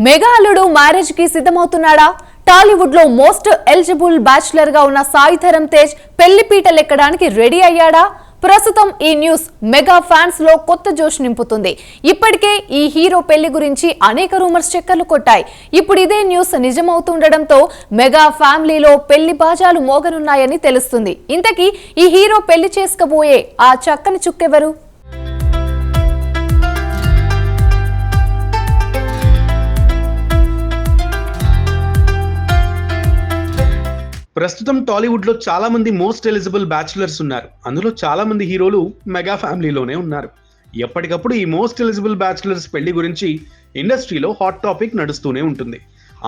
Mega అల్లుడు marriage కి సిద్ధమవుతున్నాడా? టాలీవుడ్ లో మోస్ట్ ఎలిజిబుల్ బ్యాచులర్ గా ఉన్న సాయి ధరమ్ తేజ్ పెళ్లి పీటలెక్కడానికి రెడీ అయ్యాడా? ప్రస్తుతం ఈ న్యూస్ మెగా ఫ్యాన్స్ లో కొత్త జోష్ నింపుతుంది. ఇప్పటికే ఈ హీరో పెళ్లి గురించి అనేక రూమర్స్ చక్కర్లు కొట్టాయి. ఇప్పుడు ఇదే న్యూస్ నిజమవుతుండటంతో మెగా ఫ్యామిలీలో పెళ్లి బాజాలు మోగనున్నాయని తెలుస్తుంది. ఇంతకీ ఈ హీరో పెళ్లి చేసుకోబోయే ఆ చక్కని చుక్కెవరు? ప్రస్తుతం టాలీవుడ్ లో చాలా మంది మోస్ట్ ఎలిజిబుల్ బ్యాచులర్స్ ఉన్నారు. అందులో చాలా మంది హీరోలు మెగా ఫ్యామిలీలోనే ఉన్నారు. ఎప్పటికప్పుడు ఈ మోస్ట్ ఎలిజిబుల్ బ్యాచులర్స్ పెళ్లి గురించి ఇండస్ట్రీలో హాట్ టాపిక్ నడుస్తూనే ఉంటుంది.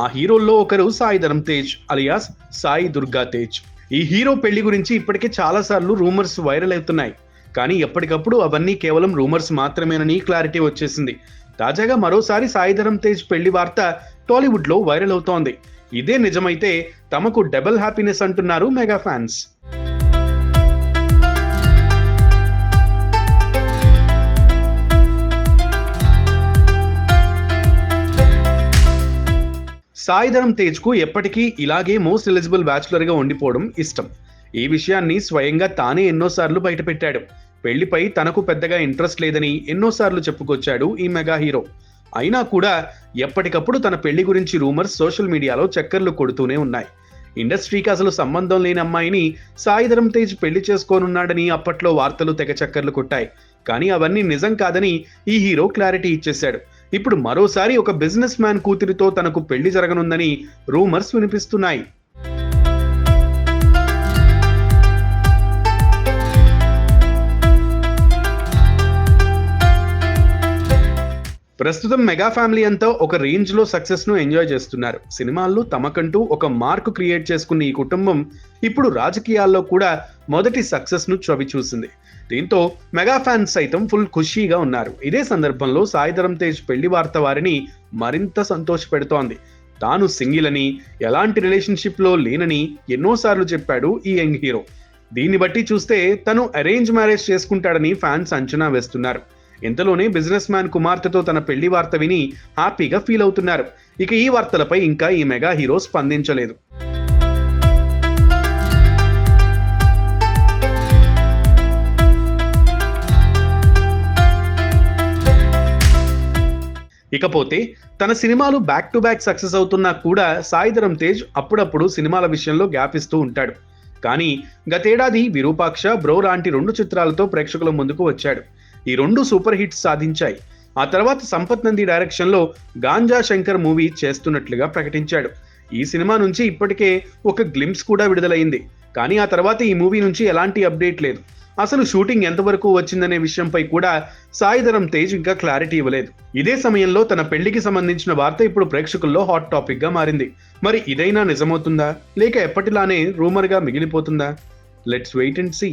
ఆ హీరోల్లో ఒకరు సాయి ధరమ్ తేజ్ అలియాస్ సాయి దుర్గా తేజ్. ఈ హీరో పెళ్లి గురించి ఇప్పటికే చాలా సార్లు రూమర్స్ వైరల్ అవుతున్నాయి. కానీ ఎప్పటికప్పుడు అవన్నీ కేవలం రూమర్స్ మాత్రమేనని క్లారిటీ వచ్చేసింది. తాజాగా మరోసారి సాయి ధరమ్ తేజ్ పెళ్లి వార్త టాలీవుడ్ లో వైరల్ అవుతోంది. ఇదే నిజమైతే తమకు డబుల్ హ్యాపీనెస్ అంటున్నారు మెగా ఫ్యాన్స్. సాయి ధరమ్ తేజ్ కు ఎప్పటికీ ఇలాగే మోస్ట్ ఎలిజిబుల్ బ్యాచులర్ గా ఉండిపోవడం ఇష్టం. ఈ విషయాన్ని స్వయంగా తానే ఎన్నోసార్లు బయటపెట్టాడు. పెళ్లిపై తనకు పెద్దగా ఇంట్రెస్ట్ లేదని ఎన్నోసార్లు చెప్పుకొచ్చాడు ఈ మెగా హీరో. అయినా కూడా ఎప్పటికప్పుడు తన పెళ్లి గురించి రూమర్స్ సోషల్ మీడియాలో చక్కర్లు కొడుతూనే ఉన్నాయి. ఇండస్ట్రీకి అసలు సంబంధం లేని అమ్మాయిని సాయి ధరమ్ తేజ్ పెళ్లి చేసుకోనున్నాడని అప్పట్లో వార్తలు తెగ చక్కర్లు కొట్టాయి. కానీ అవన్నీ నిజం కాదని ఈ హీరో క్లారిటీ ఇచ్చేశాడు. ఇప్పుడు మరోసారి ఒక బిజినెస్ మ్యాన్ కూతురితో తనకు పెళ్లి జరగనుందని రూమర్స్ వినిపిస్తున్నాయి. ప్రస్తుతం మెగా ఫ్యామిలీ అంతా ఒక రేంజ్ లో సక్సెస్ ను ఎంజాయ్ చేస్తున్నారు. సినిమాల్లో తమకంటూ ఒక మార్క్ క్రియేట్ చేసుకున్న ఈ కుటుంబం ఇప్పుడు రాజకీయాల్లో కూడా మొదటి సక్సెస్ ను చవి చూసింది. దీంతో మెగా ఫ్యాన్స్ సైతం ఫుల్ ఖుషీగా ఉన్నారు. ఇదే సందర్భంలో సాయి ధరమ్ తేజ్ పెళ్లి వార్త వారిని మరింత సంతోష పెడుతోంది. తాను సింగిల్ అని, ఎలాంటి రిలేషన్షిప్ లో లేనని ఎన్నోసార్లు చెప్పాడు ఈ యంగ్ హీరో. దీన్ని బట్టి చూస్తే తను అరేంజ్ మ్యారేజ్ చేసుకుంటాడని ఫ్యాన్స్ అంచనా వేస్తున్నారు. ఇంతలోనే బిజినెస్ మ్యాన్ కుమార్తెతో తన పెళ్లి వార్త విని హ్యాపీగా ఫీల్ అవుతున్నారు. ఇక ఈ వార్తలపై ఇంకా ఈ మెగా హీరో స్పందించలేదు. ఇకపోతే తన సినిమాలు బ్యాక్ టు బ్యాక్ సక్సెస్ అవుతున్నా కూడా సాయి ధరమ్ తేజ్ అప్పుడప్పుడు సినిమాల విషయంలో గ్యాప్ ఇస్తూ ఉంటాడు. కానీ గతేడాది విరూపాక్ష, బ్రో లాంటి 2 చిత్రాలతో ప్రేక్షకుల ముందుకు వచ్చాడు. ఈ 2 సూపర్ హిట్స్ సాధించాయి. ఆ తర్వాత సంపత్ నంది డైరెక్షన్ లో గాంజా శంకర్ మూవీ చేస్తున్నట్లుగా ప్రకటించాడు. ఈ సినిమా నుంచి ఇప్పటికే ఒక గ్లింప్స్ కూడా విడుదలైంది. కానీ ఆ తర్వాత ఈ మూవీ నుంచి ఎలాంటి అప్డేట్ లేదు. అసలు షూటింగ్ ఎంతవరకు వచ్చిందనే విషయంపై కూడా సాయి ధరమ్ తేజ్ ఇంకా క్లారిటీ ఇవ్వలేదు. ఇదే సమయంలో తన పెళ్లికి సంబంధించిన వార్త ఇప్పుడు ప్రేక్షకుల్లో హాట్ టాపిక్ గా మారింది. మరి ఇదైనా నిజమవుతుందా, లేక ఎప్పటిలానే రూమర్ గా మిగిలిపోతుందా? Let's wait and see.